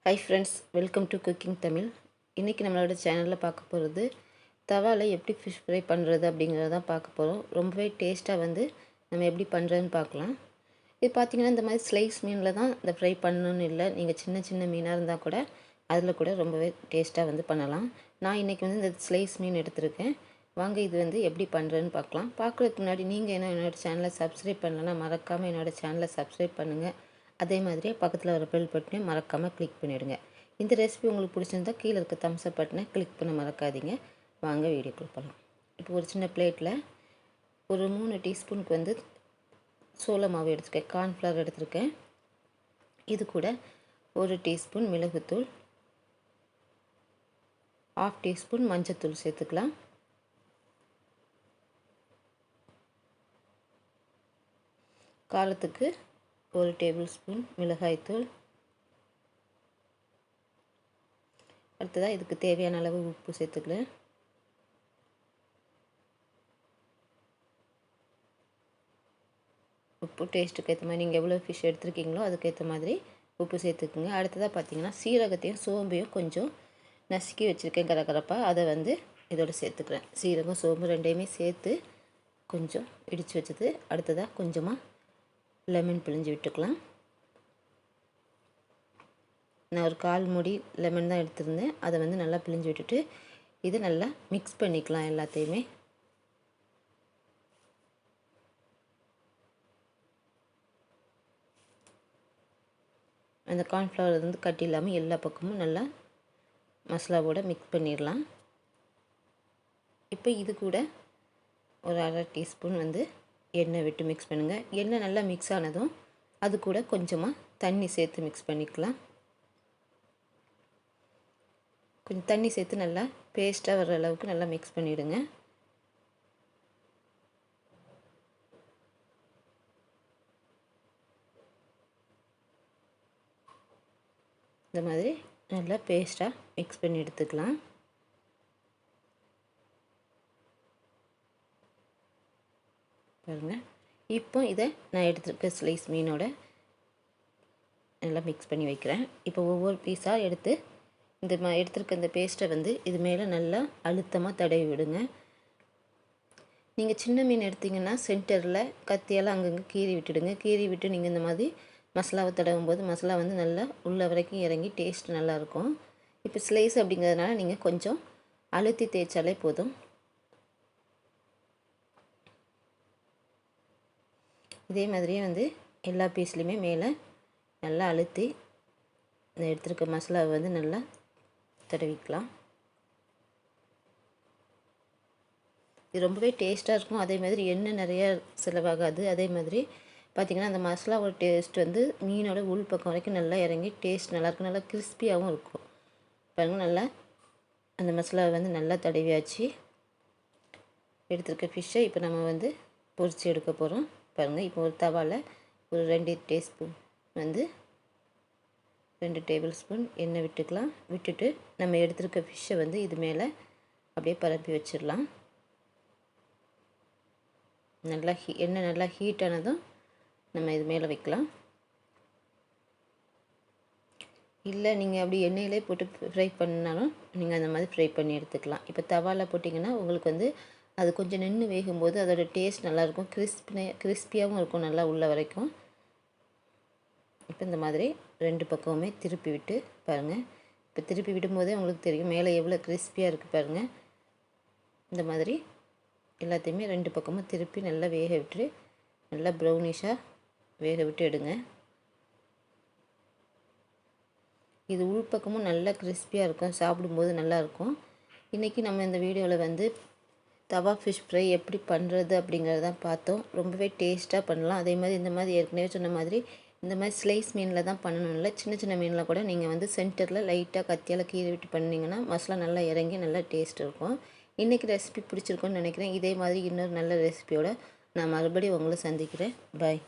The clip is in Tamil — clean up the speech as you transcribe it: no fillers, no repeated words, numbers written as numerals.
Hi friends, welcome to cooking Tamil. இன்றைக்கி நம்மளோட சேனலில் பார்க்க போகிறது தவாவில் எப்படி ஃபிஷ் ஃப்ரை பண்ணுறது அப்படிங்கிறத தான் பார்க்க போகிறோம். ரொம்பவே டேஸ்ட்டாக நம்ம எப்படி பண்ணுறதுன்னு பார்க்கலாம். இது பார்த்திங்கன்னா இந்த மாதிரி ஸ்லைஸ் மீனில் தான் இந்த ஃப்ரை பண்ணணுன்னு இல்லை. நீங்கள் சின்ன சின்ன மீனாக இருந்தால் கூட அதில் கூட ரொம்பவே டேஸ்ட்டாக பண்ணலாம். நான் இன்றைக்கி இந்த ஸ்லைஸ் மீன் எடுத்திருக்கேன். வாங்க இது எப்படி பண்ணுறதுன்னு பார்க்கலாம். பார்க்குறதுக்கு முன்னாடி நீங்கள் என்னோடய சேனலை சப்ஸ்கிரைப் பண்ணலன்னா மறக்காமல் என்னோடய சேனலை சப்ஸ்கிரைப் பண்ணுங்கள். அதே மாதிரியே பக்கத்தில் வர பெல் பட்டனை மறக்காமல் கிளிக் பண்ணிவிடுங்க. இந்த ரெசிபி உங்களுக்கு பிடிச்சிருந்தா கீழே இருக்க தம்ஸ் அப் பட்டனை கிளிக் பண்ண மறக்காதீங்க. வாங்க வீடியோக்குள்ள போகலாம். இப்போ ஒரு சின்ன பிளேட்டில் ஒரு 3 டீஸ்பூனுக்கு சோள மாவு எடுத்துருக்கேன், கார்ன்ஃப்ளவர் எடுத்துருக்கேன். இது கூட 1 டீஸ்பூன் மிளகுத்தூள், 1/2 டீஸ்பூன் மஞ்சத்தூள் சேர்த்துக்கலாம். காரத்துக்கு 1 டேபிள் ஸ்பூன் மிளகாய்த்தூள். அடுத்ததாக இதுக்கு தேவையான அளவு உப்பு சேர்த்துக்கலாம். உப்பு டேஸ்ட்டுக்கு ஏற்ற மாதிரி நீங்கள் எவ்வளோ ஃபிஷ் எடுத்துருக்கீங்களோ அதுக்கேற்ற மாதிரி உப்பு சேர்த்துக்குங்க. அடுத்ததாக பார்த்தீங்கன்னா சீரகத்தையும் சோம்பையும் கொஞ்சம் நசுக்கி வச்சுருக்கேன் கரகரப்பாக, அதை இதோட சேர்த்துக்கிறேன். சீரகம் சோம்பு ரெண்டையுமே சேர்த்து கொஞ்சம் இடித்து வச்சது. அடுத்ததாக கொஞ்சமாக லெமன் பிழிஞ்சு விட்டுக்கலாம். நான் ஒரு 1/4 மூடி லெமன் தான் எடுத்திருந்தேன். அதை நல்லா பிழிஞ்சு விட்டுட்டு இது நல்லா மிக்ஸ் பண்ணிக்கலாம். எல்லாத்தையுமே அந்த கார்ன்ஃப்ளவர் கட்டி இல்லாமல் எல்லா பக்கமும் நல்லா மசாலாவோட மிக்ஸ் பண்ணிடலாம். இப்போ இது கூட ஒரு 1/2 டீஸ்பூன் எண்ணெய் விட்டு மிக்ஸ் பண்ணுங்கள். எண்ணெய் நல்லா மிக்ஸ் ஆனதும் அது கூட கொஞ்சமாக தண்ணி சேர்த்து மிக்ஸ் பண்ணிக்கலாம். கொஞ்சம் தண்ணி சேர்த்து நல்லா பேஸ்ட்டாக வர அளவுக்கு நல்லா மிக்ஸ் பண்ணிவிடுங்க. இந்த மாதிரி நல்லா பேஸ்ட்டாக மிக்ஸ் பண்ணி எடுத்துக்கலாம். பாருங்கள், இப்போ இதை நான் எடுத்துருக்க ஸ்லைஸ் மீனோட நல்லா மிக்ஸ் பண்ணி வைக்கிறேன். இப்போ ஒவ்வொரு பீஸாக எடுத்து எடுத்துருக்க இந்த பேஸ்ட்டை இது மேலே நல்லா அழுத்தமாக தடவி விடுங்க. நீங்கள் சின்ன மீன் எடுத்திங்கன்னா சென்டரில் கத்தியால் அங்கங்கே கீறி விட்டுடுங்க. கீறி விட்டு நீங்கள் இந்த மாதிரி மசாலாவை தடவும் போது மசாலா நல்லா உள்ள வரைக்கும் இறங்கி டேஸ்ட் நல்லாயிருக்கும். இப்போ ஸ்லைஸ் அப்படிங்கிறதுனால நீங்கள் கொஞ்சம் அழுத்தி தேய்ச்சாலே போதும். இதே மாதிரியே எல்லா பீஸ்லையுமே மேலே நல்லா அழுத்தி இந்த எடுத்துருக்க மசாலாவை நல்லா தடவிக்கலாம். இது ரொம்பவே டேஸ்ட்டாக இருக்கும். அதே மாதிரி எண்ணெய் நிறையா செலவாகாது. அதே மாதிரி பார்த்திங்கன்னா அந்த மசாலாவோட டேஸ்ட் மீனோட உள் பக்கம் வரைக்கும் நல்லா இறங்கி டேஸ்ட் நல்லாயிருக்கும். நல்லா கிறிஸ்பியாகவும் இருக்கும். பாருங்கள், நல்லா அந்த மசாலாவை நல்லா தடவியாச்சு. எடுத்துருக்க ஃபிஷ்ஷை இப்போ நம்ம பொரித்து எடுக்க போகிறோம். பாருங்கள், இப்போ ஒரு தவாவில் ஒரு 2 டீஸ்பூன் 2 டேபிள் ஸ்பூன் எண்ணெய் விட்டுக்கலாம். விட்டுட்டு நம்ம எடுத்துருக்க ஃபிஷ்ஷை இது மேலே அப்படியே பரப்பி வச்சிடலாம். நல்லா எண்ணெய் நல்லா ஹீட் ஆனதும் நம்ம இது மேலே வைக்கலாம். இல்லை நீங்கள் அப்படி எண்ணெயிலே போட்டு ஃப்ரை பண்ணாலும் நீங்கள் அந்த மாதிரி ஃப்ரை பண்ணி எடுத்துக்கலாம். இப்போ தவாவில் போட்டிங்கன்னா உங்களுக்கு அது கொஞ்சம் நின்று வேகும்போது அதோட டேஸ்ட் நல்லாயிருக்கும். கிறிஸ்பியாகவும் இருக்கும் நல்லா உள்ள வரைக்கும். இப்போ இந்த மாதிரி 2 பக்கமுமே திருப்பி விட்டு பாருங்கள். இப்போ திருப்பி விடும்போதே உங்களுக்கு தெரியும் மேலே எவ்வளோ கிறிஸ்பியாக இருக்குது பாருங்கள். இந்த மாதிரி எல்லாத்தையுமே 2 பக்கமும் திருப்பி நல்லா வேக விட்டு நல்லா ப்ரௌனிஷாக வேக விட்டு எடுங்க. இது உள் பக்கமும் நல்லா கிறிஸ்பியாக இருக்கும், சாப்பிடும்போது நல்லாயிருக்கும். இன்றைக்கி நம்ம இந்த வீடியோவில் தவா ஃபிஷ் ஃப்ரை எப்படி பண்ணுறது அப்படிங்கிறதான் பார்த்தோம். ரொம்பவே டேஸ்ட்டாக பண்ணலாம். அதே மாதிரி இந்த மாதிரி ஏற்கனவே சொன்ன மாதிரி இந்த மாதிரி ஸ்லைஸ் மீனில் தான் பண்ணணும். இல்லை சின்ன சின்ன மீனில் கூட நீங்கள் சென்டரில் லைட்டாக கத்தியால் கீறி விட்டு பண்ணிங்கன்னா மசாலா நல்லா இறங்கி நல்லா டேஸ்ட் இருக்கும். இன்றைக்கி ரெசிபி பிடிச்சிருக்குன்னு நினைக்கிறேன். இதே மாதிரி இன்னொரு நல்ல ரெசிபியோடு நான் மறுபடியும் உங்களை சந்திக்கிறேன். பாய்.